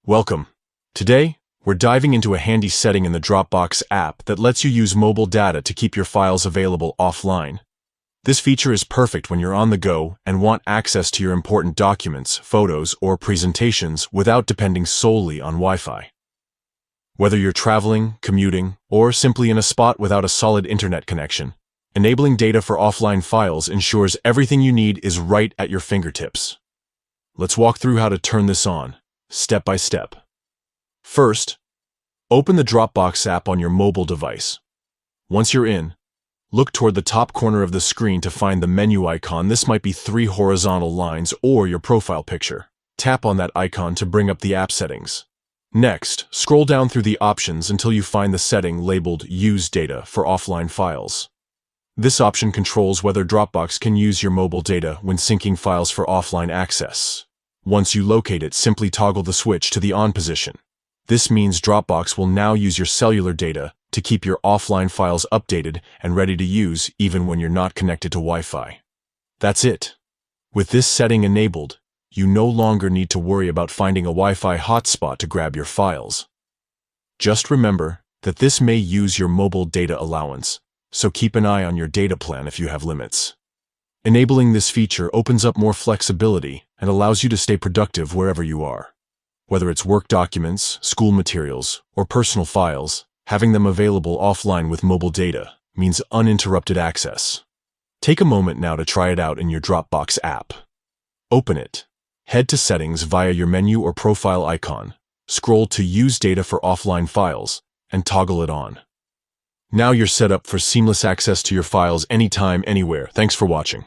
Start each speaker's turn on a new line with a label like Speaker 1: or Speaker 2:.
Speaker 1: Welcome. Today, we're diving into a handy setting in the Dropbox app that lets you use mobile data to keep your files available offline. This feature is perfect when you're on the go and want access to your important documents, photos, or presentations without depending solely on Wi-Fi. Whether you're traveling, commuting, or simply in a spot without a solid internet connection, enabling data for offline files ensures everything you need is right at your fingertips. Let's walk through how to turn this on, step by step. First, open the Dropbox app on your mobile device. Once you're in, look toward the top corner of the screen to find the menu icon. This might be 3 horizontal lines or your profile picture. Tap on that icon to bring up the app settings. Next, scroll down through the options until you find the setting labeled Use Data for Offline Files. This option controls whether Dropbox can use your mobile data when syncing files for offline access. Once you locate it, simply toggle the switch to the on position. This means Dropbox will now use your cellular data to keep your offline files updated and ready to use even when you're not connected to Wi-Fi. That's it. With this setting enabled, you no longer need to worry about finding a Wi-Fi hotspot to grab your files. Just remember that this may use your mobile data allowance, so keep an eye on your data plan if you have limits. Enabling this feature opens up more flexibility and allows you to stay productive wherever you are. Whether it's work documents, school materials, or personal files, having them available offline with mobile data means uninterrupted access. Take a moment now to try it out in your Dropbox app. Open it. Head to Settings via your menu or profile icon. Scroll to Use Data for Offline Files and toggle it on. Now you're set up for seamless access to your files anytime, anywhere. Thanks for watching.